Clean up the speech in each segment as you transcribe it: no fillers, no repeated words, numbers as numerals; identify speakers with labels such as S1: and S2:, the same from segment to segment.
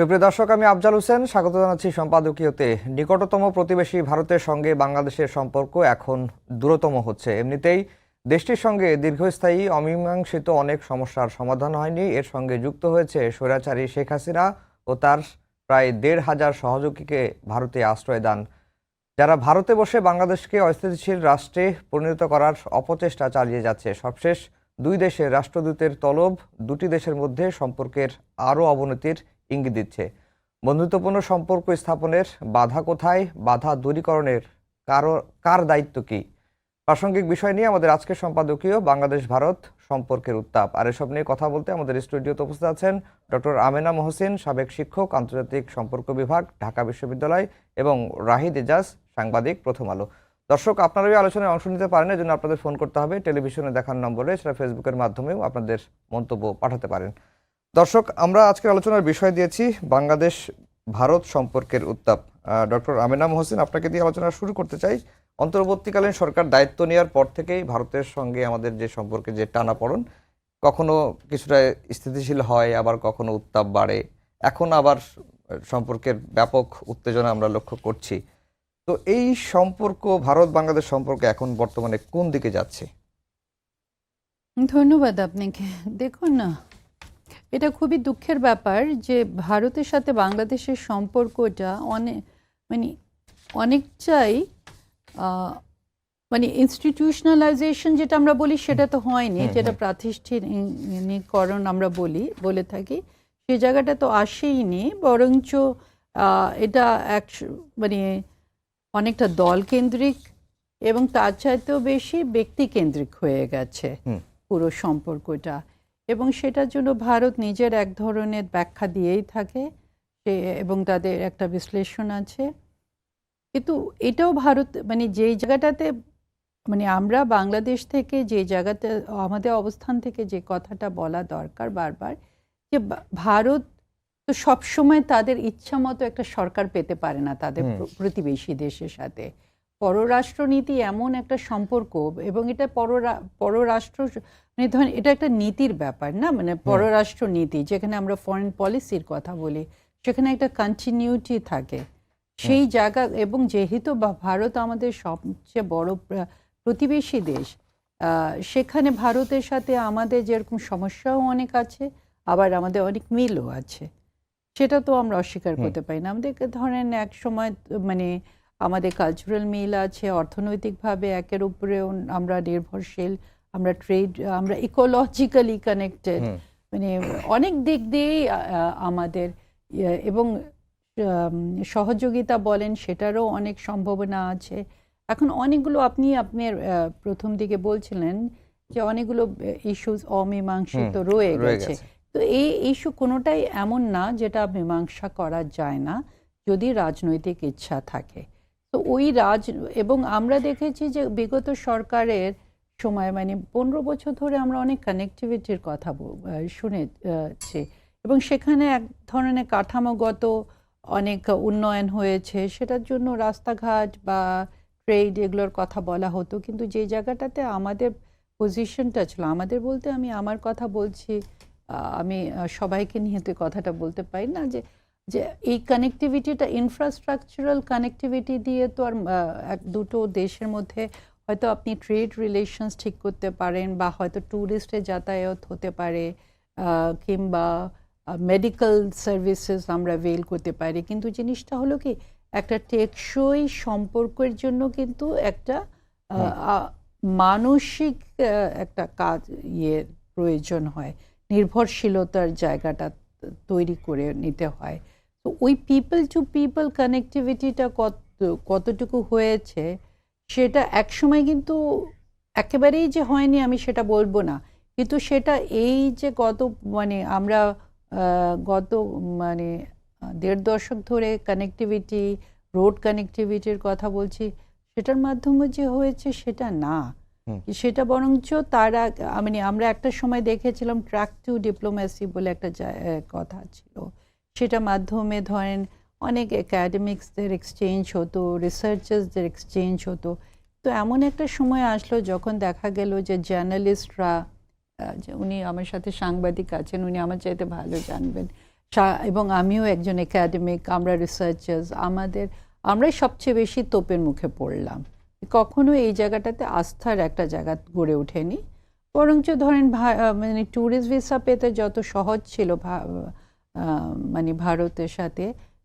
S1: সুপ্রিয় দর্শক, আমি আফজাল হোসেন স্বাগত জানাচ্ছি সম্পাদকীয়তে। নিকটতম প্রতিবেশী ভারতের সঙ্গে বাংলাদেশের সম্পর্ক এখন দূরতম হচ্ছে। এমনিতেই দেশটির সঙ্গে দীর্ঘস্থায়ী অমীমাংসিত অনেক সমস্যার সমাধান হয়নি। এর সঙ্গে যুক্ত হয়েছে স্বৈরাচারী শেখ হাসিনা ও তার প্রায় ১,৫০০ সহযোগীকে ভারতে আশ্রয় দান, যারা ভারতে বসে বাংলাদেশকে অস্থিতিশীল রাষ্ট্রে পরিণত করার অপচেষ্টা চালিয়ে যাচ্ছে। সবশেষ দুই দেশের রাষ্ট্রদূতের তলব দুটি দেশের মধ্যে সম্পর্কের আরও অবনতির ইঙ্গিত দিচ্ছে। বন্ধুত্বপূর্ণ সম্পর্ক স্থাপনের বাধা কোথায়? বাধা দূরীকরণের কার দায়িত্ব কি? প্রাসঙ্গিক বিষয় নিয়ে আমাদের আজকের সম্পাদকীয় বাংলাদেশ ভারত সম্পর্কের উত্তাপ। আর এসব নিয়ে কথা বলতে আমাদের স্টুডিওতে উপস্থিত আছেন ডক্টর আমেনা মহসিন, সাবেক শিক্ষক, আন্তর্জাতিক সম্পর্ক বিভাগ, ঢাকা বিশ্ববিদ্যালয়, এবং রাহিদ এজাজ, সাংবাদিক, প্রথম আলো। দর্শক, আপনারা এই আলোচনায় অংশ নিতে পারেন, এজন্য আপনাদের ফোন করতে হবে টেলিভিশনে দেখার নম্বরে, সেটা ফেসবুকের মাধ্যমেও আপনাদের মন্তব্য পাঠাতে পারেন। দর্শক, আমরা আজকের আলোচনার বিষয় দিয়েছি বাংলাদেশ ভারত সম্পর্কের উত্তাপ। ডক্টর আমেনা মহসিন, আপনাকে দিয়ে আলোচনা শুরু করতে চাই। অন্তর্বর্তীকালীন সরকার দায়িত্ব নেওয়ার পর থেকেই ভারতের সঙ্গে আমাদের যে সম্পর্কে যে টানাপড়ন, কখনো কিছুটা স্থিতিশীল হয়, আবার কখনো উত্তাপ বাড়ে, এখন আবার সম্পর্কের ব্যাপক উত্তেজনা আমরা লক্ষ্য করছি। তো এই সম্পর্ক, ভারত বাংলাদেশ সম্পর্ক এখন বর্তমানে কোন দিকে যাচ্ছে?
S2: ধন্যবাদ আপনাকে। দেখুন না, এটা খুবই দুঃখের ব্যাপার যে ভারতের সাথে বাংলাদেশের সম্পর্কটা অনেকটাই ইনস্টিটিউশনালাইজেশন যেটা আমরা বলি সেটা তো হয়নি, যেটা প্রাতিষ্ঠানিকরণ আমরা বলে থাকি, সে জায়গাটা তো আসেইনি, বরঞ্চ এটা অনেকটা দল কেন্দ্রিক এবং তার চাইতেও বেশি ব্যক্তি কেন্দ্রিক হয়ে গেছে পুরো সম্পর্কটা। এবং সেটার জন্য ভারত নিজের এক ধরনের ব্যাখ্যা দিয়েই থাকে, এবং তাদের একটা বিশ্লেষণ আছে। কিন্তু এটাও ভারত যেই জায়গাটাতে আমরা বাংলাদেশ থেকে যে জায়গাতে আমাদের অবস্থান থেকে যে কথাটা বলা দরকার বারবার, যে ভারত তো সবসময় তাদের ইচ্ছা মতো একটা সরকার পেতে পারে না তাদের প্রতিবেশী দেশের সাথে। পররাষ্ট্রনীতি এমন একটা সম্পর্ক, এবং এটা পররাষ্ট্র ধরেন এটা একটা নীতির ব্যাপার না, পররাষ্ট্র নীতি যেখানে আমরা ফরেন পলিসির কথা বলি, সেখানে একটা কন্টিনিউটি থাকে সেই জায়গা। এবং যেহেতু ভারত আমাদের সবচেয়ে বড় প্রতিবেশী দেশ, সেখানে ভারতের সাথে আমাদের যেরকম সমস্যাও অনেক আছে, আবার আমাদের অনেক মিলও আছে, সেটা তো আমরা অস্বীকার করতে পারি না। আমাদের ধরেন এক সময় আমাদের কালচারাল মিল আছে, অর্থনৈতিকভাবে একের উপরেও আমরা নির্ভরশীল, আমরা ট্রেড, আমরা ইকোলজিক্যালি কানেক্টেড, অনেক দিক দিয়েই আমাদের, এবং সহযোগিতা বলেন সেটারও অনেক সম্ভাবনা আছে। এখন অনেকগুলো আপনার প্রথম দিকে বলছিলেন যে অনেকগুলো ইস্যুস অমীমাংসিত রয়ে গেছে। তো এই ইস্যু কোনোটাই এমন না যেটা মীমাংসা করা যায় না যদি রাজনৈতিক ইচ্ছা থাকে। তো ওই এবং আমরা দেখেছি যে বিগত সরকারের সময় 15 বছর ধরে আমরা অনেক কানেক্টিভিটির কথা শুনেছি, এবং সেখানে এক ধরনের কাঠামোগত অনেক উন্নয়ন হয়েছে, সেটার জন্য রাস্তাঘাট বা ট্রেড এগুলোর কথা বলা হতো। কিন্তু যে জায়গাটাতে আমাদের পজিশনটা ছিল, আমাদের বলতে আমি আমার কথা বলছি, আমি সবাইকে নিয়ে তো কথাটা বলতে পারি না, যে এই কানেক্টিভিটিটা ইনফ্রাস্ট্রাকচারাল কানেক্টিভিটি দিয়ে তো আর এক দুটো দেশের মধ্যে হয়তো আপনি ট্রেড রিলেশনস ঠিক করতে পারেন, বা হয়তো ট্যুরিস্টের যাতায়াত হতে পারে, কিংবা মেডিকেল সার্ভিসেস আমরা অ্যাভেল করতে পারি। কিন্তু জিনিসটা হলো কি, একটা টেকসই সম্পর্কের জন্য কিন্তু একটা মানসিক একটা কাজ প্রয়োজন হয়, নির্ভরশীলতার জায়গাটা তৈরি করে নিতে হয়। তো ওই পিপল টু পিপল কানেক্টিভিটিটা কতটুকু হয়েছে, সেটা একসময় কিন্তু একেবারেই যে হয়নি আমি সেটা বলবো না, কিন্তু সেটা এই যে আমরা গত 1.5 দশক ধরে কানেক্টিভিটি, রোড কানেক্টিভিটির কথা বলছি, সেটার মাধ্যমে যে হয়েছে সেটা না, সেটা বরঞ্চ তারা আমরা একটা সময় দেখেছিলাম ট্র্যাক টু ডিপ্লোম্যাসি বলে একটা কথা ছিল, সেটা মাধ্যমে ধরেন অনেক একাডেমিক্সদের এক্সচেঞ্জ হতো, রিসার্চার্সদের এক্সচেঞ্জ হতো। তো এমন একটা সময় আসলো যখন দেখা গেল যে জার্নালিস্টরা, উনি আমার সাথে সাংবাদিক আছেন, উনি আমার চাইতে ভালো জানবেন, এবং আমিও একজন একাডেমিক, আমরা রিসার্চার্স, আমরাই সবচেয়ে বেশি তোপের মুখে পড়লাম। কখনো এই জায়গাটাতে আস্থার একটা জায়গা গড়ে ওঠেনি, বরঞ্চ ধরেন মানে ট্যুরিস্ট ভিসা পেতে যত সহজ ছিল মানে ভারতের সাথে,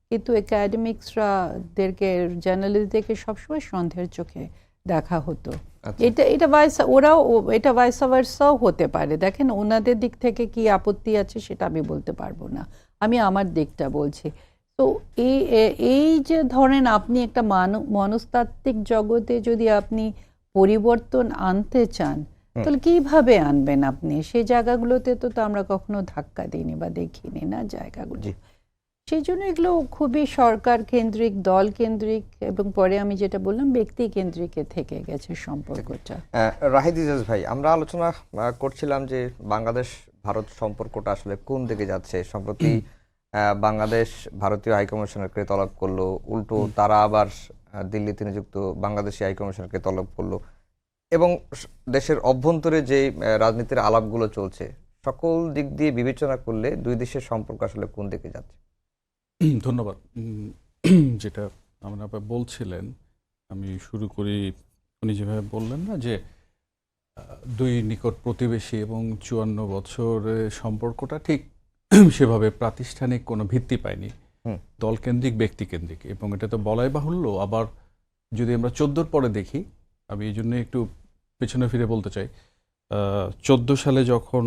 S2: কিন্তু একাডেমিক্সরাদেরকে, জার্নালিস্টদেরকে সবসময় সন্দেহের চোখে দেখা হতো। এটা ভাইসা ভার্সাও হতে পারে। দেখেন, ওনাদের দিক থেকে কি আপত্তি আছে সেটা আমি বলতে পারবো না, আমি আমার দিকটা বলছি। তো এই যে ধরেন আপনি একটা মনস্তাত্ত্বিক জগতে যদি আপনি পরিবর্তন আনতে চান, তাহলে কিভাবে আনবেন আপনি? সেই জায়গাগুলোতে তো আমরা কখনো ধাক্কা দিইনি বা দেখিনি না জায়গাগুলো। সেই জন্য এগুলো খুবই সরকার কেন্দ্রিক, দল কেন্দ্রিক, এবং পরে আমি যেটা বললাম ব্যক্তি কেন্দ্রিকে থেকে গেছে সম্পর্কটা।
S1: রাহিদ ইজাজ ভাই, আমরা আলোচনা করছিলাম যে বাংলাদেশ ভারত সম্পর্কটা আসলে কোন দিকে যাচ্ছে। সম্প্রতি বাংলাদেশ ভারতীয় হাইকমিশনারকে তলব করলো, উল্টো তারা আবার দিল্লিতে নিযুক্ত বাংলাদেশি হাইকমিশনারকে তলব করলো, এবং দেশের অভ্যন্তরে যে রাজনীতির আলাপগুলো চলছে, সকল দিক দিয়ে বিবেচনা করলে দুই দেশের সম্পর্ক আসলে কোন দিকে যাচ্ছে?
S3: ধন্যবাদ। যেটা আমরা বলছিলেন, আমি শুরু করি। উনি যেভাবে বললেন না যে দুই নিকট প্রতিবেশী এবং 54 বছরের সম্পর্কটা ঠিক সেভাবে প্রাতিষ্ঠানিক কোনো ভিত্তি পায়নি, দলকেন্দ্রিক ব্যক্তিকেন্দ্রিক, এবং এটা তো বলাই বাহুল্য। আবার যদি আমরা 14 পরে দেখি, আমি এই জন্য একটু পেছনে ফিরে বলতে চাই, 14 সালে যখন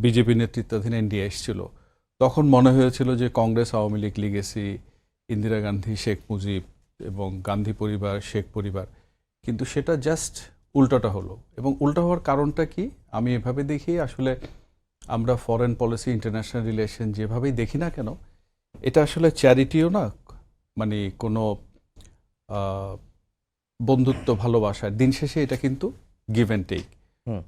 S3: বিজেপি নেতৃত্বাধীন এনডিএ এসেছিল, তখন মনে হয়েছিল যে কংগ্রেস আওয়ামী লীগ লিগেসি, ইন্দিরা গান্ধী শেখ মুজিব এবং গান্ধী পরিবার শেখ পরিবার, কিন্তু সেটা জাস্ট উল্টাটা হলো। এবং উল্টা হওয়ার কারণটা কি আমি এভাবে দেখি, আসলে আমরা ফরেন পলিসি, ইন্টারন্যাশনাল রিলেশন যেভাবেই দেখি না কেন, এটা আসলে চ্যারিটিও না, মানে কোনো বন্ধুত্ব ভালোবাসার দিন শেষে এটা কিন্তু গিভ অ্যান্ড টেক।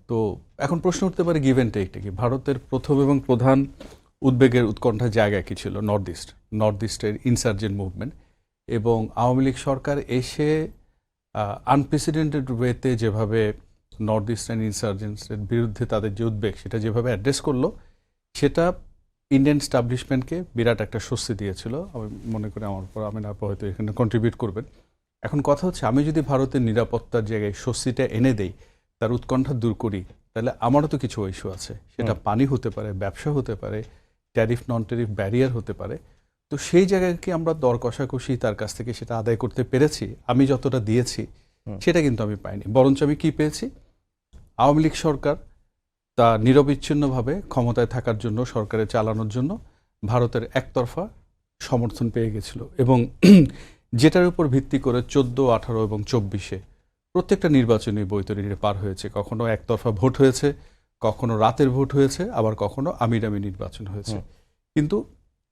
S3: তো এখন প্রশ্ন উঠতে পারে গিভ অ্যান্ড টেকটা কি? ভারতের প্রথম এবং প্রধান উদ্বেগের উৎকণ্ঠার জায়গা কি ছিল? নর্থ ইস্টের ইনসার্জেন্ট মুভমেন্ট, এবং আওয়ামী লীগ সরকার এসে আনপ্রেসিডেন্টেড ওয়েতে যেভাবে নর্থ ইস্টার্ন ইনসার্জেন্টসের বিরুদ্ধে তাদের যে উদ্বেগ, সেটা যেভাবে অ্যাড্রেস করলো, সেটা ইন্ডিয়ান স্টাবলিশমেন্টকে বিরাট একটা স্বস্তি দিয়েছিল। আমি মনে করি আমার পর আমিন আপা হয়তো এখানে কন্ট্রিবিউট করবেন। এখন কথা হচ্ছে, আমি যদি ভারতের নিরাপত্তার জায়গায় স্বস্তিটা এনে দেই, তার উৎকণ্ঠা দূর করি, তাহলে আমারও তো কিছু ইস্যু আছে। সেটা পানি হতে পারে, ব্যবসা হতে পারে, ট্যারিফ নন ট্যারিফ ব্যারিয়ার হতে পারে। তো সেই জায়গায় কি আমরা দর কষাকষি তার কাছ থেকে সেটা আদায় করতে পেরেছি? আমি যতটা দিয়েছি সেটা কিন্তু আমি পাইনি, বরঞ্চ আমি কি পেয়েছি? আওয়ামী লীগ সরকার তা নিরবিচ্ছিন্নভাবে ক্ষমতায় থাকার জন্য, সরকারে চালানোর জন্য ভারতের একতরফা সমর্থন পেয়ে গেছিল, এবং যেটার উপর ভিত্তি করে 14, 18 এবং 24-এ প্রত্যেকটা নির্বাচনী বৈতরণী পার হয়েছে। কখনো একতরফা ভোট হয়েছে, কখনো রাতের ভোট হয়েছে, আবার কখনো আমিরামি নির্বাচন হয়েছে। কিন্তু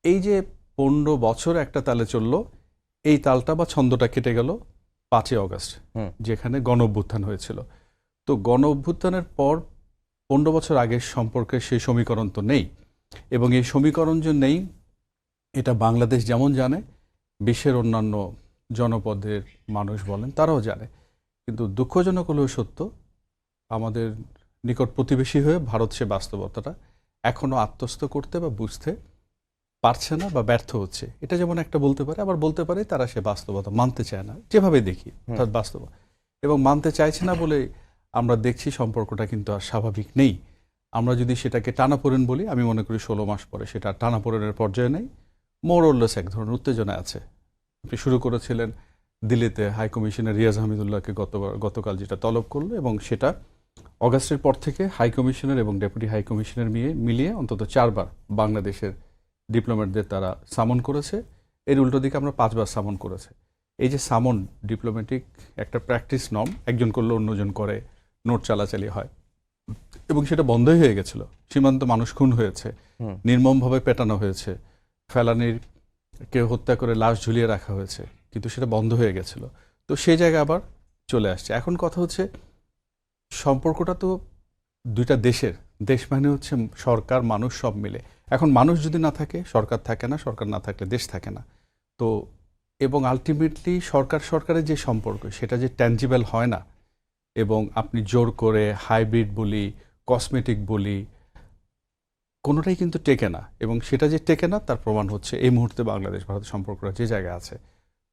S3: এই যে 15 বছর একটা তালে চললো, এই তালটা বা ছন্দটা কেটে গেল 5 অগস্ট, যেখানে গণ অভ্যুত্থান হয়েছিল। তো গণ অভ্যুত্থানের পর 15 বছর আগের সম্পর্কে সেই সমীকরণ তো নেই, এবং এই সমীকরণ যে নেই এটা বাংলাদেশ যেমন জানে, বিশ্বের অন্যান্য জনপদের মানুষ বলেন তারাও জানে। কিন্তু দুঃখজনক হলেও সত্য, আমাদের নিকট প্রতিবেশী হয়ে ভারত সে বাস্তবতাটা এখনো আত্মস্থ করতে বা বুঝতে পারছে না বা ব্যর্থ হচ্ছে। এটা যেমন একটা বলতে পারে, আবার বলতে পারে তারা সে বাস্তবতা মানতে চায় না, যেভাবে দেখি অর্থাৎ বাস্তব, এবং মানতে চাইছে না বলে আমরা দেখছি সম্পর্কটা কিন্তু আর স্বাভাবিক নেই। আমরা যদি সেটাকে টানাপোড়েন বলি, আমি মনে করি 16 মাস পরে সেটা টানাপোড়েনের পর্যায়ে নেই, মোর ওরলেস এক ধরনের উত্তেজনা আছে। আপনি শুরু করেছিলেন দিল্লিতে হাই কমিশনার রিয়াজ হামিদুল্লাহকে গতকাল যেটা তলব করলো, এবং সেটা অগাস্টের পর থেকে হাই কমিশনার এবং ডেপুটি হাই কমিশনার মিলিয়ে অন্তত 4 বার বাংলাদেশের ডিপ্লোম্যাটদের তারা সামন করেছে। এর উল্টো দিকে আমরা 5 বার সামন করেছে। এই যে সামন, ডিপ্লোম্যাটিক একটা প্র্যাকটিস নর্ম, একজন করলে অন্যজন করে, নোট চালাচালি হয়, এবং সেটা বন্ধই হয়ে গেছিল। সীমান্ত মানুষ খুন হয়েছে, নির্মমভাবে পেটানো হয়েছে, ফেলানির কেউ হত্যা করে লাশ ঝুলিয়ে রাখা হয়েছে, কিন্তু সেটা বন্ধ হয়ে গেছিল। তো সেই জায়গায় আবার চলে আসছে। এখন কথা হচ্ছে, সম্পর্কটা তো দুইটা দেশের, দেশ মানে হচ্ছে সরকার মানুষ সব মিলে। এখন মানুষ যদি না থাকে সরকার থাকে না, সরকার না থাকলে দেশ থাকে না। তো এবং আলটিমেটলি সরকারের যে সম্পর্ক, সেটা যে ট্যাঞ্জিবল হয় না, এবং আপনি জোর করে হাইব্রিড বলি, কসমেটিক বলি, কোনোটাই কিন্তু টেকে না, এবং সেটা যে টেকে না তার প্রমাণ হচ্ছে এই মুহূর্তে বাংলাদেশ ভারত সম্পর্কটা যে জায়গায় আছে।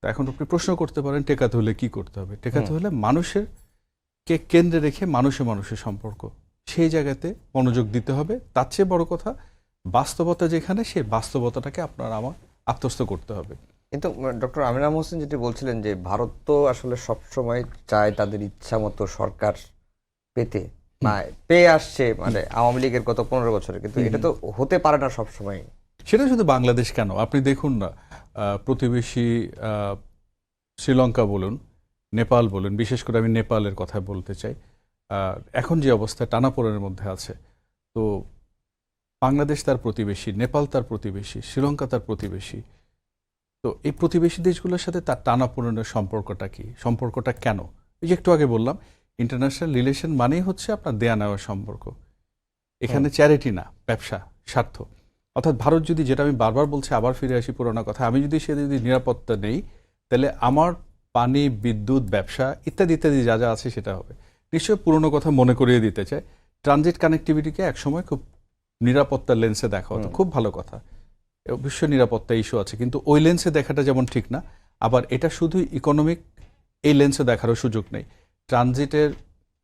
S3: তো এখন আপনি প্রশ্ন করতে পারেন টেকাতে হলে কি করতে হবে। টেকাতে হলে মানুষের কে কেন্দ্রে রেখে মানুষে মানুষের সম্পর্ক, সেই জায়গাতে মনোযোগ দিতে হবে। তার চেয়ে বড় কথা, বাস্তবতা যেখানে, সেই বাস্তবতাটাকে আপনার আমার আত্মস্থ করতে হবে।
S1: কিন্তু ডক্টর আমিনা মোহসিন যেটি বলছিলেন যে ভারত তো আসলে সবসময় চায় তাদের ইচ্ছা মতো সরকার পেতে, পেয়ে আসছে মানে আওয়ামী লীগের গত 15 বছরে, কিন্তু এটা তো হতে পারে না সবসময়।
S3: সেটা শুধু বাংলাদেশ কেন, আপনি দেখুন না, প্রতিবেশী শ্রীলঙ্কা বলুন, নেপাল বলুন, বিশেষ করে আমি নেপালের কথা বলতে চাই, এখন যে অবস্থা টানাপোড়েনের মধ্যে আছে, তো বাংলাদেশ তার প্রতিবেশী, নেপাল তার প্রতিবেশী, শ্রীলঙ্কা তার প্রতিবেশী। তো এই প্রতিবেশী দেশগুলোর সাথে তার টানাপোড়েনের সম্পর্কটা কি, সম্পর্কটা কেন? এই যে একটু আগে বললাম, ইন্টারন্যাশনাল রিলেশন মানেই হচ্ছে আপনার দেয়া নেওয়ার সম্পর্ক। এখানে চ্যারিটি না, ব্যবসা, স্বার্থ। অর্থাৎ ভারত যদি, যেটা আমি বারবার বলছি, আবার ফিরে আসি পুরোনো কথা, আমি যদি নিরাপত্তা নেই, তাহলে আমার পানি, বিদ্যুৎ, ব্যবসা ইত্যাদি ইত্যাদি যা যা আছে সেটা হবে। নিশ্চয়ই পুরোনো কথা মনে করিয়ে দিতে চাই, ট্রানজিট কানেক্টিভিটিকে একসময় খুব নিরাপত্তার লেন্সে দেখা হতো, খুব ভালো কথা, বিশ্ব নিরাপত্তা ইস্যু আছে, কিন্তু ওই লেন্সে দেখাটা যেমন ঠিক না, আবার এটা শুধু ইকোনমিক এই লেন্সে দেখারও সুযোগ নেই। ট্রানজিটের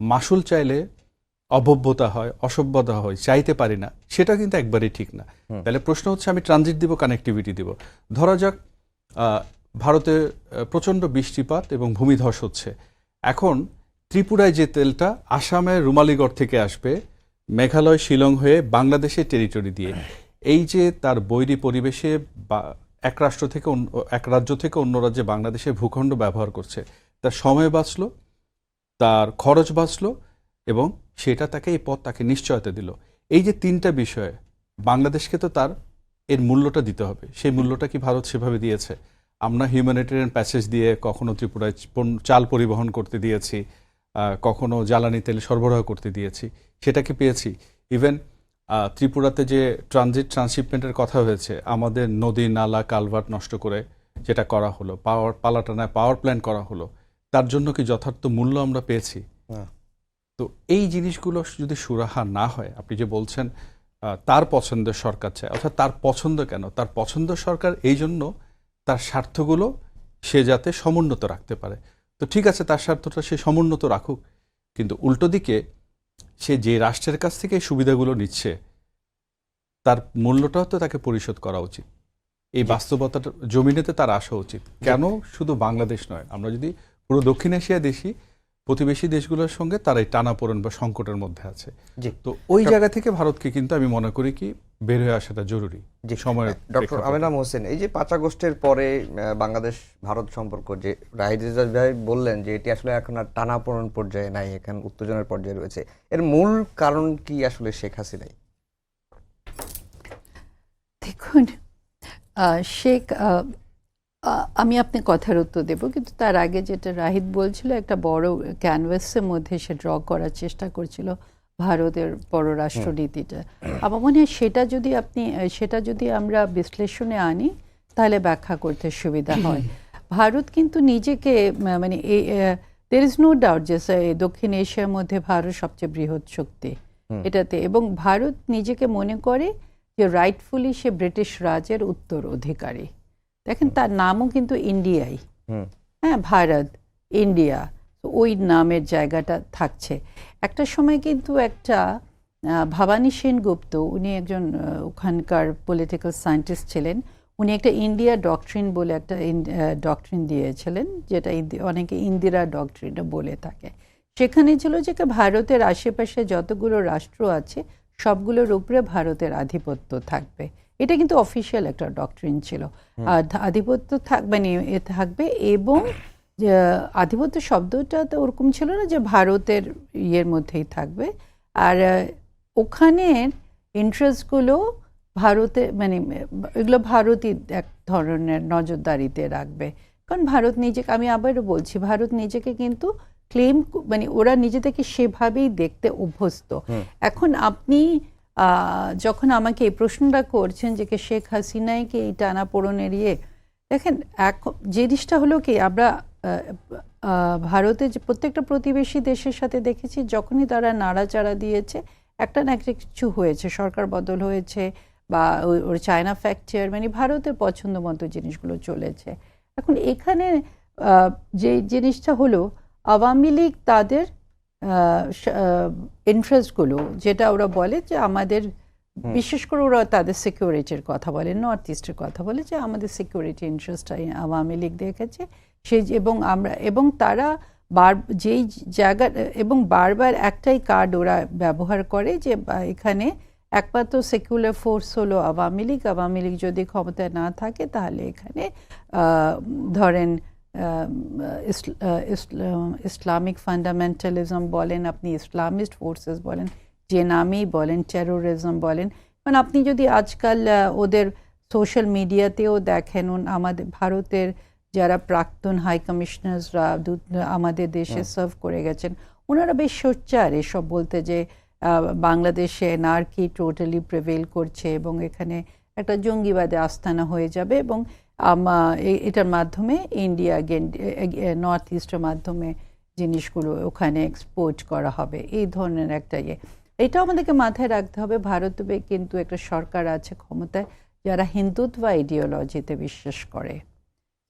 S3: মাসুল চাইলে অভব্যতা হয়, অসভ্যতা হয়, চাইতে পারি না, সেটা কিন্তু একবারই ঠিক না। তাহলে প্রশ্ন হচ্ছে, আমি ট্রানজিট দিব, কানেক্টিভিটি দিব। ধরা যাক ভারতে প্রচণ্ড বৃষ্টিপাত এবং ভূমিধস হচ্ছে, এখন ত্রিপুরায় যে তেলটা আসামের রুমালিগড় থেকে আসবে, মেঘালয়, শিলং হয়ে বাংলাদেশের টেরিটরি দিয়ে, এই যে তার বৈরী পরিবেশে এক রাজ্য থেকে অন্য রাজ্যে বাংলাদেশের ভূখণ্ড ব্যবহার করছে, তার সময় বাঁচলো, তার খরচ বাঁচলো, এবং সেটা তাকে, এই পথ তাকে নিশ্চয়তা দিল। এই যে তিনটা বিষয়ে বাংলাদেশকে তো তার এর মূল্যটা দিতে হবে। সেই মূল্যটা কি ভারত সেভাবে দিয়েছে? আমরা হিউম্যানিটেরিয়ান প্যাসেজ দিয়ে কখনো ত্রিপুরায় চাল পরিবহন করতে দিয়েছি, কখনো জ্বালানি তেল সরবরাহ করতে দিয়েছি, সেটাকে পেয়েছি। ইভেন ত্রিপুরাতে যে ট্রান্সশিপমেন্টের কথা হয়েছে, আমাদের নদী, নালা, কালভার্ট নষ্ট করে যেটা করা হলো, পালাটানায় পাওয়ার প্ল্যান্ট করা হলো, তার জন্য কি যথার্থ মূল্য আমরা পেয়েছি? তো এই জিনিসগুলো যদি সুরাহা না হয়, আপনি যে বলছেন তার পছন্দের সরকার চায়, অর্থাৎ তার পছন্দ কেন? তার পছন্দ সরকার এই জন্য তার স্বার্থগুলো সে যাতে সমুন্নত রাখতে পারে। তো ঠিক আছে, তার স্বার্থটা সে সমুন্নত রাখুক, কিন্তু উল্টো দিকে সে যে রাষ্ট্রের কাছ থেকে এই সুবিধাগুলো নিচ্ছে, তার মূল্যটাও তো তাকে পরিশোধ করা উচিত। এই বাস্তবতার জমিনেতে তার আসা উচিত। কেন শুধু বাংলাদেশ নয়, আমরা যদি পুরো দক্ষিণ এশিয়া দেশি প্রতিবেশী দেশগুলোর সঙ্গে তারা এই টানাপোড়েন বা সংকটের মধ্যে আছে, তো ওই জায়গা থেকে ভারতকে কিন্তু আমি মনে করি কি বের হয়ে আসাটা জরুরি। সময়
S1: ডক্টর আমিনা মোহসিন, এই যে 5 আগস্টের পরে বাংলাদেশ ভারত সম্পর্ক, যে রাহিদ রেজাজ ভাই বললেন যে এটি আসলে এখন আর টানাপোড়েন পর্যায়ে নাই, এখন উত্তেজনার পর্যায়ে রয়েছে, এর মূল কারণ কি আসলে শেখ হাসিনাই?
S2: দেখুন, শেখ, আমি আপনি কথার উত্তর দেব, কিন্তু তার আগে যেটা রাহিদ বলছিল, একটা বড় ক্যানভাসের মধ্যে সে ড্র করার চেষ্টা করছিল ভারতের পররাষ্ট্রনীতিটা। আমার মনে হয় সেটা যদি আমরা বিশ্লেষণে আনি, তাহলে ব্যাখ্যা করতে সুবিধা হয়। ভারত কিন্তু নিজেকে, মানে দের ইজ নো ডাউট যে দক্ষিণ এশিয়ার মধ্যে ভারত সবচেয়ে বৃহৎ শক্তি এটাতে, এবং ভারত নিজেকে মনে করে যে রাইটফুলি সে ব্রিটিশ রাজের উত্তরাধিকারী। দেখেন, তার নামও কিন্তু ইন্ডিয়াই, হ্যাঁ, ভারত, ইন্ডিয়া, ওই নামের জায়গাটা থাকছে। একটা সময় কিন্তু একটা ভবানী সেনগুপ্ত, উনি একজন ওখানকার পলিটিক্যাল সায়েন্টিস্ট ছিলেন, উনি একটা ইন্ডিয়া ডক্ট্রিন বলে একটা ডক্ট্রিন দিয়েছিলেন, যেটা অনেকে ইন্দিরা ডক্ট্রিনও বলে থাকে। সেখানে ছিল যে ভারতের আশেপাশে যতগুলো রাষ্ট্র আছে সবগুলোর উপরে ভারতের আধিপত্য থাকবে। এটা কিন্তু অফিসিয়াল একটা ডক্ট্রিন ছিল। আর আধিপত্য থাকবে, এবং আধিপত্য শব্দটা তো ওরকম ছিল না যে ভারতের ইয়ের মধ্যেই থাকবে, আর ওখানের ইন্টারেস্টগুলো ভারতে, মানে এগুলো ভারতই এক ধরনের নজরদারিতে রাখবে। কারণ ভারত নিজেকে, আমি আবারও বলছি, ভারত নিজেকে কিন্তু ক্লেম, মানে ওরা নিজেদেরকে সেভাবেই দেখতে অভ্যস্ত। এখন আপনি যখন আমাকে এই প্রশ্নটা করছেন যে শেখ হাসিনাই কি এই টানাপোড়েনের দেখেন, জিনিসটা হলো কি, আমরা ভারতের যে প্রত্যেকটা প্রতিবেশী দেশের সাথে দেখেছি, যখনই তারা নাড়াচাড়া দিয়েছে, একটা না একটা কিছু হয়েছে, সরকার বদল হয়েছে বা ওর চায়না ফ্যাক্টর, মানে ভারতের পছন্দ মতো জিনিসগুলো চলেছে। এখন এখানে যে জিনিসটা হলো, আওয়ামী লীগ তাদের ইন্টারেস্টগুলো, যেটা ওরা বলে যে আমাদের, বিশেষ করে ওরা তাদের সিকিউরিটির কথা বলে, নর্থ ইস্টের কথা বলে, যে আমাদের সিকিউরিটি ইন্টারেস্টটা আওয়ামী লীগ দেখেছে সেই, এবং তারা যেই জায়গা, এবং বারবার একটাই কার্ড ওরা ব্যবহার করে যে এখানে একমাত্র সেকুলার ফোর্স হলো আওয়ামী লীগ। আওয়ামী লীগ যদি ক্ষমতায় না থাকে তাহলে এখানে ধরেন ইসলামিক ফান্ডামেন্টালিজম বলেন, আপনি ইসলামিস্ট ফোর্সেস বলেন, যে নামেই বলেন, টেরোরিজম বলেন। মানে আপনি যদি আজকাল ওদের সোশ্যাল মিডিয়াতেও দেখেন, আমাদের ভারতের যারা প্রাক্তন হাই কমিশনার্সরা আমাদের দেশে সার্ভ করে গেছেন, ওনারা বেশ সোচ্চার এসব বলতে, যে বাংলাদেশে এনআরকি টোটালি প্রিভেল করছে এবং এখানে একটা জঙ্গিবাদে আস্তানা হয়ে যাবে, এবং এটার মাধ্যমে ইন্ডিয়া নর্থ ইস্টের মাধ্যমে জিনিসগুলো ওখানে এক্সপোর্ট করা হবে, এই ধরনের একটা এটাও আমাদেরকে মাথায় রাখতে হবে। ভারতে কিন্তু একটা সরকার আছে ক্ষমতায় যারা হিন্দুত্ব আইডিওলজিতে বিশ্বাস করে।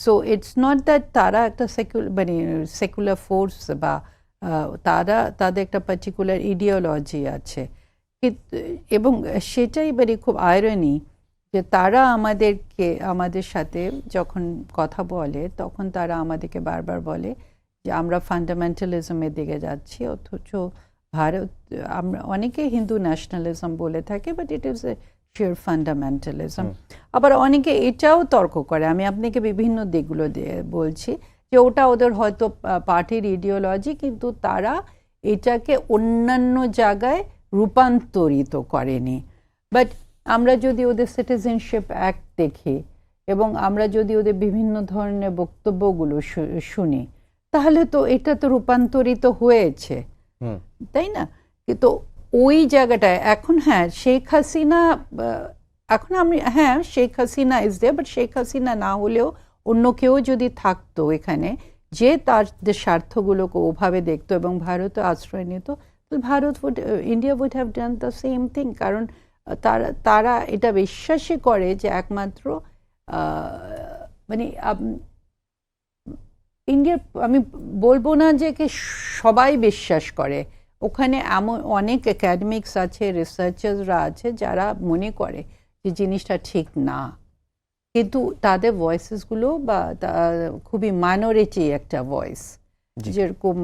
S2: সো ইটস নট দ্যাট তারা একটা সেকুলার ফোর্স, বা তাদের একটা পার্টিকুলার ইডিওলজি আছে, এবং সেটাই খুব আয়রনি যে তারা আমাদের সাথে যখন কথা বলে তখন তারা আমাদেরকে বারবার বলে যে আমরা ফান্ডামেন্টালিজমের দিকে যাচ্ছি, অথচ ভারত, আমরা অনেকে হিন্দু ন্যাশনালিজম বলে থাকি, but it is a sure fundamentalism. আবার অনেকে এটাও তর্ক করে, আমি আপনাকে বিভিন্ন দিকগুলো দিয়ে বলছি, যে ওটা ওদের হয়তো পার্টির ইডিওলজি, কিন্তু তারা এটাকে অন্যান্য জায়গায় রূপান্তরিত করেনি। বাট আমরা যদি ওদের সিটিজেনশিপ অ্যাক্ট দেখি এবং আমরা যদি ওদের বিভিন্ন ধরনের বক্তব্যগুলো শুনি, তাহলে তো এটা তো রূপান্তরিত হয়েছে, তাই না? কিন্তু ওই জায়গাটায় এখন, হ্যাঁ শেখ হাসিনা, এখন Sheikh Hasina is there, but Sheikh Hasina না হলেও অন্য কেউ যদি থাকতো এখানে, যে তাদের স্বার্থগুলোকে ওভাবে দেখতো এবং ভারতে আশ্রয় নিত, India would have done the same thing. কারণ তারা এটা বিশ্বাসই করে যে একমাত্র ইন্ডিয়ার, আমি বলবো না যে সবাই বিশ্বাস করে, ওখানে এমন অনেক একাডেমিক্স আছে, রিসার্চার্সরা আছে যারা মনে করে যে জিনিসটা ঠিক না, কিন্তু তাদের ভয়েসেসগুলো খুবই মাইনরিটি একটা ভয়েস। যেরকম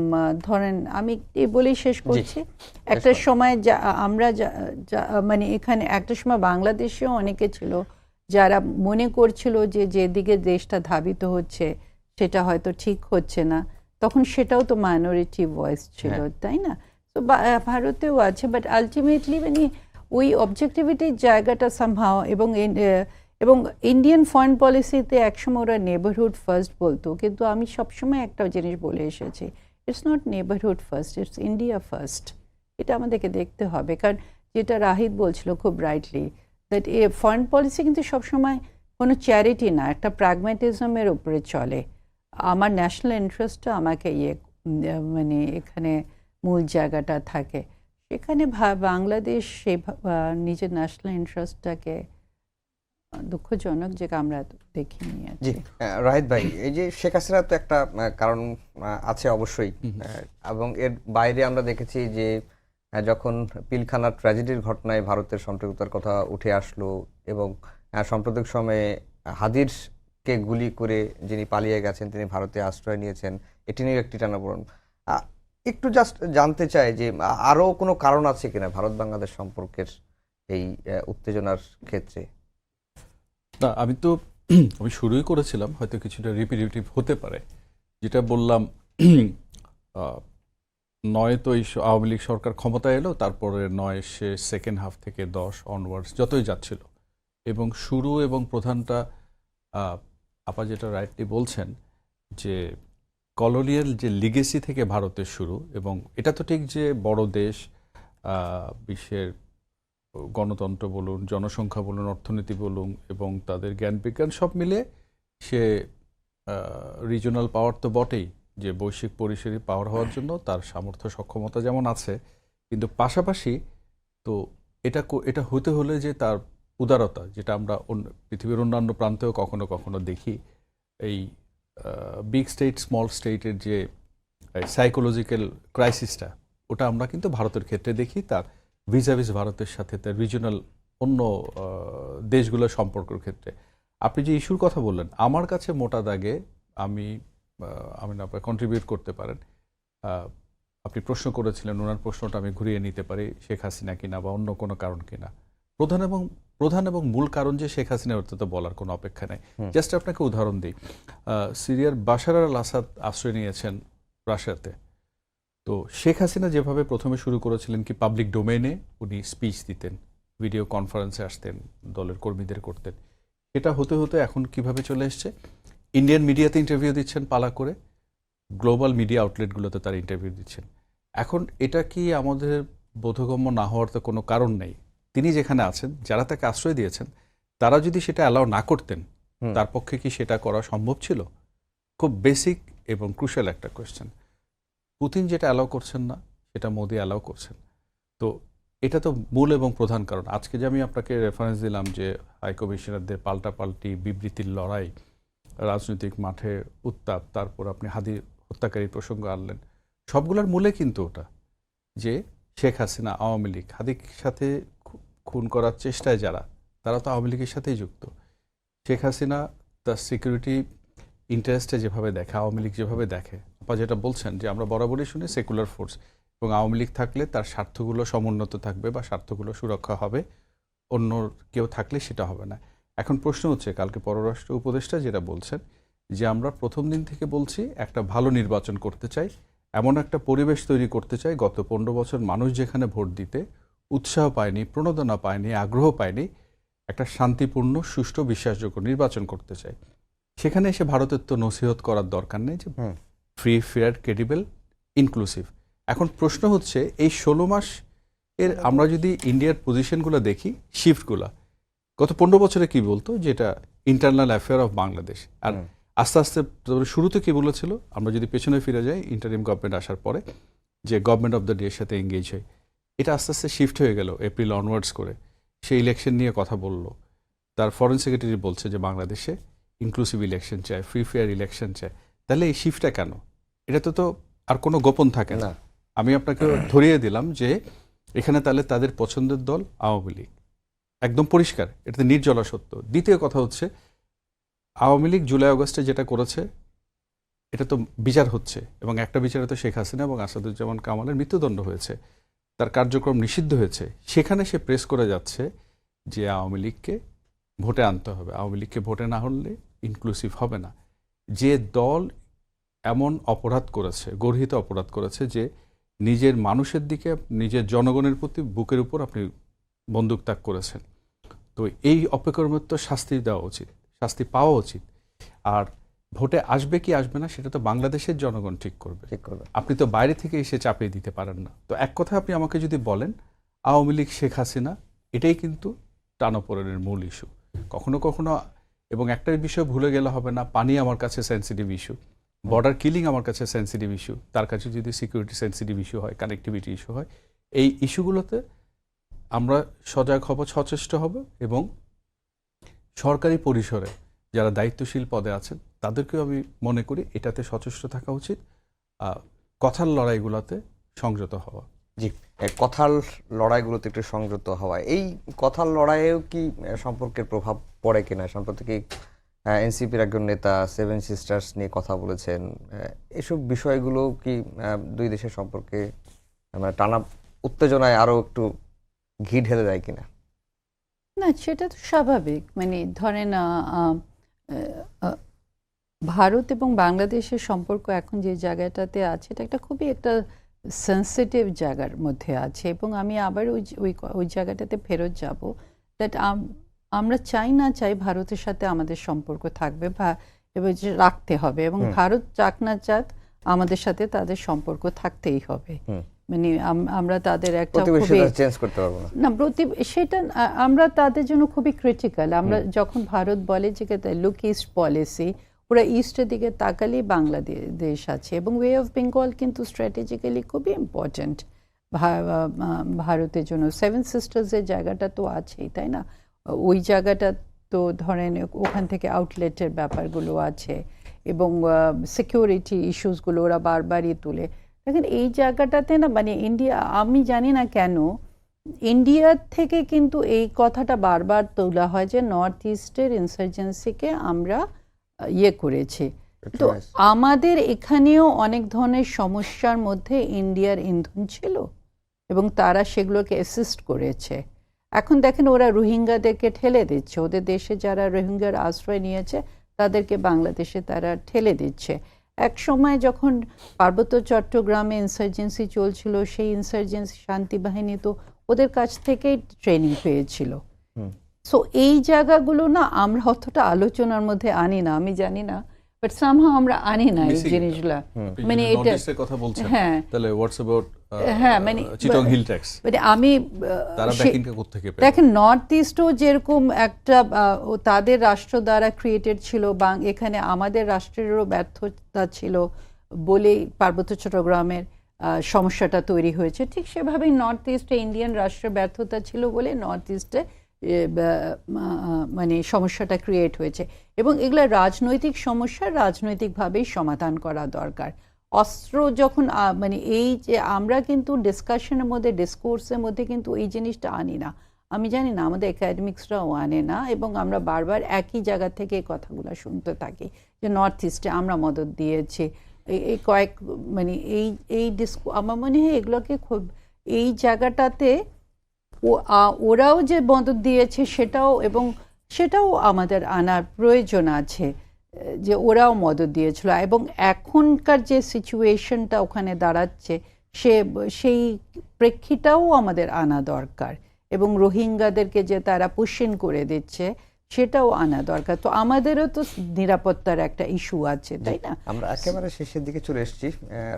S2: ধরেন, আমি বলেই শেষ করছি, একটা সময় আমরা এখানে একটা সময় বাংলাদেশেও অনেকে ছিল যারা মনে করছিল যে যেদিকে দেশটা ধাবিত হচ্ছে সেটা হয়তো ঠিক হচ্ছে না, তখন সেটাও তো মাইনরিটি ভয়েস ছিল, তাই না? তো ভারতেও আছে, বাট আলটিমেটলি ওই অবজেক্টিভিটির জায়গাটা সামহাও, এবং ইন্ডিয়ান ফরেন পলিসিতে একসময় ওরা নেবারহুড ফার্স্ট বলতো, কিন্তু আমি সবসময় একটা জিনিস বলে এসেছি, it's not neighbourhood first, it's India first. এটা আমাদেরকে দেখতে হবে, কারণ যেটা রাহিদ বলছিল খুব রাইটলি, দ্যাট ফরেন পলিসি কিন্তু সবসময় কোনো চ্যারিটি না, একটা প্র্যাগম্যাটিজমের উপরে চলে। আমার ন্যাশনাল ইন্টারেস্টটা আমাকে এখানে মূল জায়গাটা থাকে, সেখানে বাংলাদেশ সেই নিজের ন্যাশনাল ইন্টারেস্টটাকে দুঃখজনক যে আমরা দেখিনি।
S1: জি রাহিদ ভাই, এই যে শেখ হাসিনা তো একটা কারণ আছে অবশ্যই, এবং এর বাইরে আমরা দেখেছি যে যখন পিলখানার ট্র্যাজেডির ঘটনায় ভারতের সম্পৃক্ততার কথা উঠে আসলো, এবং সাম্প্রতিক সময়ে হাদিরকে গুলি করে যিনি পালিয়ে গেছেন তিনি ভারতে আশ্রয় নিয়েছেন, এটি নিয়ে একটি টানাপোড়েন। একটু জাস্ট জানতে চাই যে আরও কোনো কারণ আছে কিনা ভারত বাংলাদেশ সম্পর্কের এই উত্তেজনার ক্ষেত্রে?
S3: না, আমি শুরুই করেছিলাম, হয়তো কিছুটা রিপিটেটিভ হতে পারে, যেটা বললাম 9 তো এই আওয়ামী লীগ সরকার ক্ষমতায় এলো, তারপরে 9 সে সেকেন্ড হাফ থেকে 10 অনওয়ার্ডস যতই যাচ্ছিল, এবং শুরু এবং প্রধানটা আপা যেটা রাইটলি বলছেন যে কলোনিয়াল যে লিগেসি থেকে ভারতের শুরু, এবং এটা তো ঠিক যে বড় দেশ, বিশ্বের গণতন্ত্র বলুন, জনসংখ্যা বলুন, অর্থনীতি বলুন, এবং তাদের জ্ঞান বিজ্ঞান সব মিলে সে রিজনাল পাওয়ার তো বটেই, যে বৈশ্বিক পরিসরে পাওয়ার হওয়ার জন্য তার সামর্থ্য সক্ষমতা যেমন আছে, কিন্তু পাশাপাশি তো এটা হতে হলে যে তার উদারতা, যেটা আমরা পৃথিবীর অন্যান্য প্রান্তেও কখনো কখনো দেখি, এই বিগ স্টেট স্মল স্টেটের যে সাইকোলজিক্যাল ক্রাইসিসটা, ওটা আমরা কিন্তু ভারতের ক্ষেত্রে দেখি, তার ভিজাভিস ভারতের সাথে তার রিজিওনাল অন্য দেশগুলোর সম্পর্কের ক্ষেত্রে। আপনি যে ইস্যুর কথা বললেন, আমার কাছে মোটা দাগে আমি আপনার কন্ট্রিবিউট করতে পারেন। আপনি প্রশ্ন করেছিলেন, ওনার প্রশ্নটা আমি ঘুরিয়ে নিতে পারি, শেখ হাসিনা কিনা বা অন্য কোনো কারণ কিনা। প্রধান এবং মূল কারণ যে শেখ হাসিনা, ওটা তো বলার কোনো অপেক্ষা নেই। জাস্ট আপনাকে উদাহরণ দিই, সিরিয়ার বাশার আল আসাদ আশ্রয় নিয়েছেন রাশিয়াতে। তো শেখ হাসিনা যেভাবে প্রথমে শুরু করেছিলেন কি পাবলিক ডোমেইনে উনি স্পিচ দিতেন, ভিডিও কনফারেন্সে আসতেন, দলের কর্মীদের করতেন, সেটা হতে হতে এখন কিভাবে চলে এসছে, ইন্ডিয়ান মিডিয়াতে ইন্টারভিউ দিচ্ছেন পালা করে, গ্লোবাল মিডিয়া আউটলেটগুলোতে তার ইন্টারভিউ দিচ্ছেন। এখন এটা কি আমাদের বোধগম্য না হওয়ার তো কোনো কারণ নেই। তিনি যেখানে আছেন, যারা তাকে আশ্রয় দিয়েছেন, তারা যদি সেটা অ্যালাউ না করতেন, তার পক্ষে কি সেটা করা সম্ভব ছিল? খুব বেসিক এবং ক্রুশাল একটা কোয়েশ্চেন। পুতিন যেটা অ্যালাউ করছেন না, সেটা মোদি অ্যালাউ করছেন। তো এটা তো মূল এবং প্রধান কারণ। আজকে যে আমি আপনাকে রেফারেন্স দিলাম যে হাই কমিশনারদের পাল্টাপাল্টি বিবৃতির লড়াই, রাজনৈতিক মাঠে উত্তাপ, তারপর আপনি হাদি হত্যাকারী প্রসঙ্গ আনলেন, সবগুলোর মূলে কিন্তু ওটা যে শেখ হাসিনা, আওয়ামী লীগ, হাদির সাথে খুন করার চেষ্টায় যারা, তারা তো আওয়ামী লীগের সাথেই যুক্ত। শেখ হাসিনা তার সিকিউরিটি ইন্টারেস্টে যেভাবে দেখে, আওয়ামী লীগ যেভাবে দেখে, আপা যেটা বলছেন যে আমরা বরাবরই শুনি সেকুলার ফোর্স, এবং আওয়ামী লীগ থাকলে তার স্বার্থগুলো সমুন্নত থাকবে বা স্বার্থগুলো সুরক্ষা হবে, অন্য কেউ থাকলে সেটা হবে না। এখন প্রশ্ন হচ্ছে, কালকে পররাষ্ট্র উপদেষ্টা যেটা বলছেন যে আমরা প্রথম দিন থেকে বলছি একটা ভালো নির্বাচন করতে চাই, এমন একটা পরিবেশ তৈরি করতে চাই, গত 15 বছর মানুষ যেখানে ভোট দিতে উৎসাহ পায়নি, প্রণোদনা পায়নি, আগ্রহ পায়নি, একটা শান্তিপূর্ণ, সুষ্ঠু, বিশ্বাসযোগ্য নির্বাচন করতে চাই। সেখানে এসে ভারতের তো নসিহত করার দরকার নেই যে ফ্রি, ফেয়ার, ক্রেডিবল, ইনক্লুসিভ। এখন প্রশ্ন হচ্ছে এই 16 মাস এর আমরা যদি ইন্ডিয়ার পজিশনগুলো দেখি, শিফটগুলো গত 15 বছরে কি বলতো, যেটা ইন্টারনাল অ্যাফেয়ার অফ বাংলাদেশ, আর আস্তে আস্তে শুরুতে কি বলেছিল, আমরা যদি পেছনে ফিরে যাই ইন্টারিম গভর্নমেন্ট আসার পরে, যে গভর্নমেন্ট অফ দ্য ডে এর সাথে এঙ্গেজ হয়, এটা আস্তে আস্তে শিফট হয়ে গেল এপ্রিল অনওয়ার্ডস করে। সেই ইলেকশন নিয়ে কথা বললো, তার ফরেন সেক্রেটারি বলছে যে বাংলাদেশে ইনক্লুসিভ ইলেকশন চায়, ফ্রি ফেয়ার ইলেকশন চায়। তাহলে এই শিফটটা কেন? এটা তো আর কোনো গোপন থাকে না। আমি আপনাকে ধরিয়ে দিলাম যে এখানে তাহলে তাদের পছন্দের দল আওয়ামী লীগ, একদম পরিষ্কার, এটা নির্জলা সত্য। দ্বিতীয় কথা হচ্ছে, আওয়ামী লীগ জুলাই আগস্টে যেটা করেছে এটা তো বিচার হচ্ছে, এবং একটা বিচারে তো শেখ হাসিনা এবং আসাদুজ্জামান কামালের মৃত্যুদণ্ড হয়েছে, তার কার্যক্রম নিষিদ্ধ হয়েছে। সেখানে সে প্রেস করে যাচ্ছে যে আওয়ামী লীগকে ভোটে আনতে হবে, আওয়ামী লীগকে ভোটে না হলে ইনক্লুসিভ হবে না। যে দল এমন অপরাধ করেছে, গর্হিত অপরাধ করেছে, যে নিজের মানুষের দিকে, নিজের জনগণের প্রতি বুকের উপর আপনি বন্দুক তাক করেছেন, তো এই অপকর্মের তো শাস্তি দেওয়া উচিত, শাস্তি পাওয়া উচিত। আর ভোটে আসবে কি আসবে না সেটা তো বাংলাদেশের জনগণ ঠিক করবে। আপনি তো বাইরে থেকে এসে চাপিয়ে দিতে পারেন না। তো এক কথা আপনি আমাকে যদি বলেন আওয়ামী লীগ, শেখ হাসিনা, এটাই কিন্তু টানাপোড়েনের মূল ইস্যু। কখনো কখনো, এবং একটা বিষয় ভুলে গেলে হবে না, পানি আমার কাছে সেন্সিটিভ ইস্যু, বর্ডার কিলিং আমার কাছে সেন্সিটিভ ইস্যু, তার কাছে যদি সিকিউরিটি সেন্সিটিভ ইস্যু হয়, কানেক্টিভিটি ইস্যু হয়, এই ইস্যুগুলোতে আমরা সজাগ হব, সচেষ্ট হব, এবং সরকারি পরিসরে যারা দায়িত্বশীল পদে আছেন তাদেরকেও আমি মনে করি এটাতে সচেষ্ট থাকা উচিত, কথার লড়াইগুলোতে সংযত হওয়া।
S1: জি, কথার লড়াইগুলোতে একটু সংযত হওয়া, এই কথার লড়াইয়েও কি সম্পর্কের প্রভাব পড়ে কিনা? সম্প্রতি এনসিপির একজন নেতা 7 সিস্টার্স নিয়ে কথা বলেছেন, এসব বিষয়গুলো কি দুই দেশের সম্পর্কে মানে টানা উত্তেজনায় আরো একটু ঘি ঢেলে দেয় কিনা?
S2: না, সেটা তো স্বাভাবিক। মানে ধরেন ভারত এবং বাংলাদেশের সম্পর্ক এখন যে জায়গাটাতে আছে, এটা একটা খুবই একটা সেন্সিটিভ জায়গার মধ্যে আছে, এবং আমি আবার ওই জায়গাটাতে ফেরত যাব, দ্যাট আমরা চাই না চাই ভারতের সাথে আমাদের সম্পর্ক থাকবে বা রাখতে হবে, এবং ভারত চাক না চাক আমাদের সাথে তাদের সম্পর্ক থাকতেই হবে। মানে আমরা তাদের একটা
S1: চেঞ্জ করতে পারবো
S2: না, সেটা আমরা তাদের জন্য খুবই ক্রিটিক্যাল। আমরা যখন ভারত বলে যে লুক ইস্ট পলিসি, ওরা ইস্টের দিকে তাকালেই বাংলাদেশ আছে, এবং ওয়ে অফ বেঙ্গল কিন্তু স্ট্র্যাটেজিক্যালি খুবই ইম্পর্ট্যান্ট ভারতের জন্য। সেভেন সিস্টার্সের জায়গাটা তো আছেই, তাই না? ওই জায়গাটা তো ধরেন ওখান থেকে আউটলেটের ব্যাপারগুলো আছে এবং সিকিউরিটি ইস্যুসগুলো ওরা বারবারই তুলে। দেখেন এই জায়গাটাতে না মানে ইন্ডিয়া, আমি জানি না কেন ইন্ডিয়ার থেকে কিন্তু এই কথাটা বারবার তোলা হয় যে নর্থ ইস্টের ইনসার্জেন্সিকে আমরা করেছি। তো আমাদের এখানেও অনেক ধরনের সমস্যার মধ্যে ইন্ডিয়ার ইন্ধন ছিল এবং তারা সেগুলোকে অ্যাসিস্ট করেছে। এখন দেখেন ওরা রোহিঙ্গাদেরকে ঠেলে দিচ্ছে, ওদের দেশে যারা রোহিঙ্গার আশ্রয় নিয়েছে তাদেরকে বাংলাদেশে তারা ঠেলে দিচ্ছে। এক সময় যখন পার্বত্য চট্টগ্রামে ইনসার্জেন্সি চলছিল, সেই ইনসার্জেন্সি শান্তি বাহিনী তো ওদের কাছ থেকেই ট্রেনিং পেয়েছিল। সো এই জায়গাগুলো না আমরা অতটা আলোচনার মধ্যে আনি না, আমি জানি না, বাট সামহাও আমরা আনি না এই জিনিসগুলা। মানে এটা
S3: কথা বলছেন,
S2: হ্যাঁ,
S3: তাহলে হোয়াটস অ্যাবাউট
S2: হ্যাঁ মানে
S3: চিটং হিল ট্যাক্স,
S2: মানে আমি
S3: তারা ব্যাকিংটা কোথা থেকে পেল?
S2: দেখেন নর্থ ইস্টও যেরকম একটা তাদের রাষ্ট্র দ্বারা ক্রিয়েটেড ছিল, এখানে আমাদের রাষ্ট্রেরও ব্যর্থতা ছিল বলেই পার্বত্য চট্টগ্রামের সমস্যাটা তৈরি হয়েছে। ঠিক সেভাবেই নর্থ ইস্টে ইন্ডিয়ান রাষ্ট্রের ব্যর্থতা ছিল বলে নর্থ ইস্টে মানে সমস্যাটা ক্রিয়েট হয়েছে এবং এগুলো রাজনৈতিক সমস্যা, রাজনৈতিকভাবেই সমাধান করা দরকার। অস্ত্র যখন মানে এই যে আমরা কিন্তু ডিসকাশনের মধ্যে, ডিসকোর্সের মধ্যে কিন্তু এই জিনিসটা আনি না, আমি জানি না আমাদের একাডেমিক্সরাও আনে না এবং আমরা বারবার একই জায়গা থেকে এই কথাগুলো শুনতে থাকি যে নর্থ ইস্টে আমরা মদত দিয়েছি। এই কয়েক মানে এই আমার মনে হয় এগুলোকে খুব এই জায়গাটাতে ওরাও যে মদত দিয়েছে সেটাও আমাদের আনার প্রয়োজন আছে যে ওরাও মদত দিয়েছিল এবং এখনকার যে সিচুয়েশনটা ওখানে দাঁড়াচ্ছে সেই প্রেক্ষিটাও আমাদের আনা দরকার এবং রোহিঙ্গাদেরকে যে তারা পুশিং করে দিচ্ছে সেটাও আনা দরকার। তো আমাদেরও তো নিরাপত্তার একটা ইস্যু আছে, তাই না?
S1: আমরা একেবারে শেষের দিকে চলে এসেছি।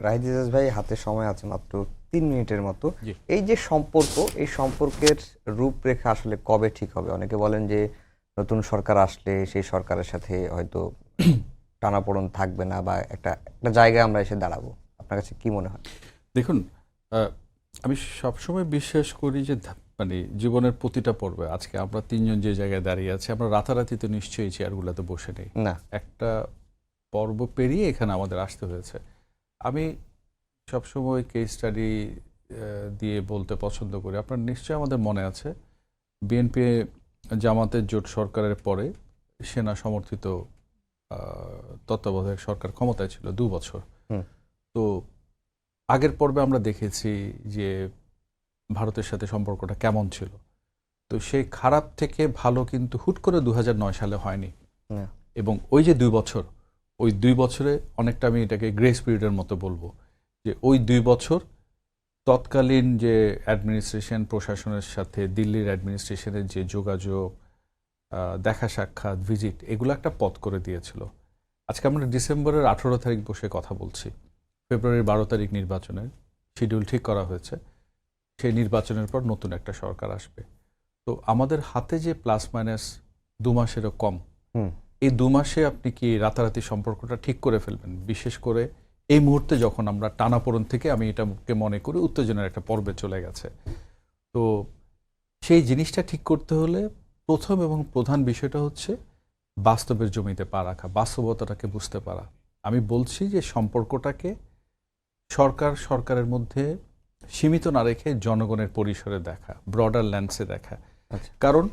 S1: রাহিদ ইজাজ ভাই, হাতে সময় আছে মাত্র 3 মিনিটের মতো। এই যে সম্পর্ক, এই সম্পর্কের রূপরেখা আসলে কবে ঠিক হবে? অনেকে বলেন যে নতুন সরকার আসলে সেই সরকারের সাথে হয়তো টানাপোড়েন থাকবে না বা একটা জায়গায় আমরা এসে দাঁড়াবো। আপনার কাছে কি মনে হয়?
S3: দেখুন, আমি সবসময় বিশ্বাস করি যে মানে জীবনের প্রতিটা পর্বে, আজকে আমরা 3 জন যে জায়গায় দাঁড়িয়ে আছি, আমরা রাতারাতি তো নিশ্চয়ই চেয়ারগুলোতে বসে নেই
S1: না,
S3: একটা পর্ব পেরিয়ে এখানে আমাদের আসতে হয়েছে। আমি সবসময় কেস স্টাডি দিয়ে বলতে পছন্দ করি। আপনার নিশ্চয়ই আমাদের মনে আছে বিএনপি জামাতের জোট সরকারের পরে সেনা সমর্থিত তত্ত্বাবধায়ক সরকার ক্ষমতায় ছিল 2 বছর। তো আগের পর্বে আমরা দেখেছি যে ভারতের সাথে সম্পর্কটা কেমন ছিল। তো সেই খারাপ থেকে ভালো কিন্তু হুট করে 2009 সালে হয়নি এবং ওই যে 2 বছর, ওই 2 বছরে অনেকটা আমি এটাকে গ্রেস পিরিয়ডের মতো বলবো যে ওই 2 বছর তৎকালীন যে অ্যাডমিনিস্ট্রেশন, প্রশাসনের সাথে দিল্লির অ্যাডমিনিস্ট্রেশনের যে যোগাযোগ, দেখা সাক্ষাৎ, ভিজিট, এগুলো একটা পথ করে দিয়েছিল। আজকে আমরা ডিসেম্বরের 18 তারিখ বসে কথা বলছি, ফেব্রুয়ারির 12 তারিখ নির্বাচনের শিডিউল ঠিক করা হয়েছে। সেই নির্বাচনের পর নতুন একটা সরকার আসবে। তো আমাদের হাতে যে প্লাস মাইনাস 2 মাসেরও কম, এই 2 মাসে আপনি কি রাতারাতি সম্পর্কটা ঠিক করে ফেলবেন? বিশেষ করে এই মুহূর্তে যখন আমরা টানাপোড়েন থেকে, আমি এটাকে মনে করি উত্তেজনার একটা পর্বে চলে গেছে। তো সেই জিনিসটা ঠিক করতে হলে প্রথম এবং প্রধান বিষয়টা হচ্ছে বাস্তবের জমিতে পা রাখা, বাস্তবতাটাকে বুঝতে পারা। আমি বলছি যে সম্পর্কটাকে সরকারের মধ্যে সীমিত না রেখে জনগণের পরিসরে দেখা, ব্রডার ল্যান্ডসে দেখা। কারণ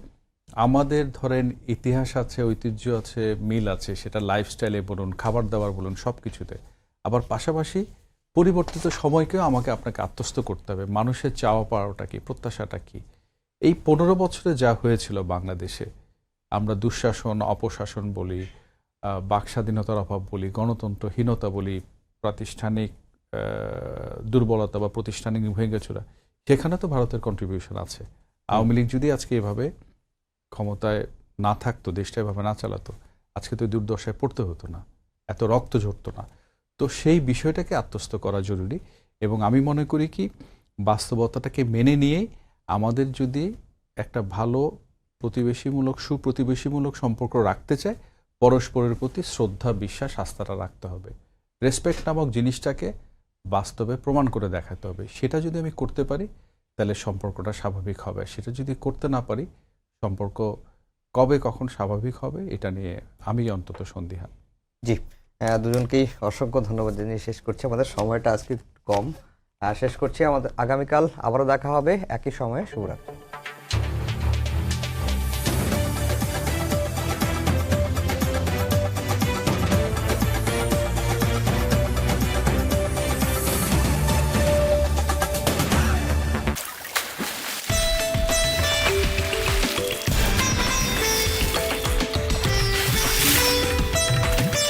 S3: আমাদের ধরেন ইতিহাস আছে, ঐতিহ্য আছে, মিল আছে, সেটা লাইফস্টাইলে বলুন, খাবার দাবার বলুন, সব কিছুতে। আবার পাশাপাশি পরিবর্তিত সময়কেও আমাকে আপনাকে আত্মস্থ করতে হবে। মানুষের চাওয়া পাওয়াটা কি, প্রত্যাশাটা কি। এই 15 বছরে যা হয়েছিল বাংলাদেশে, আমরা দুঃশাসন, অপশাসন বলি, বাক স্বাধীনতার অভাব বলি, গণতন্ত্রহীনতা বলি, প্রাতিষ্ঠানিক দুর্বলতা বা প্রাতিষ্ঠানিক ভেঙেচোরা, সেখানে তো ভারতের কন্ট্রিবিউশন আছে। আওয়ামী লীগ যদি আজকে এভাবে ক্ষমতায় না থাকতো, দেশটা এভাবে না চালাতো, আজকে তো দুর্দশায় পড়তে হতো না, এত রক্ত ঝরতো না। তো সেই বিষয়টাকে আত্মস্থ করা জরুরি এবং আমি মনে করি কি বাস্তবতাটাকে মেনে নিয়েই আমাদের যদি একটা ভালো প্রতিবেশীমূলক, সুপ্রতিবেশীমূলক সম্পর্ক রাখতে চায়, পরস্পরের প্রতি শ্রদ্ধা, বিশ্বাস, আস্থাটা রাখতে হবে। রেসপেক্ট নামক জিনিসটাকে বাস্তবে প্রমাণ করে দেখাতে হবে। সেটা যদি আমি করতে পারি তাহলে সম্পর্কটা স্বাভাবিক হবে, সেটা যদি করতে না পারি সম্পর্ক কবে কখন স্বাভাবিক হবে এটা নিয়ে আমি অন্তত সন্দিহান।
S1: জি, দুজনকেই অসংখ্য ধন্যবাদ জানিয়ে শেষ করছি, আমাদের সময়টা আজকে একটু কম। শেষ করছি, আমাদের আগামীকাল আবারও দেখা হবে একই সময়ে। শুভরাত্রি।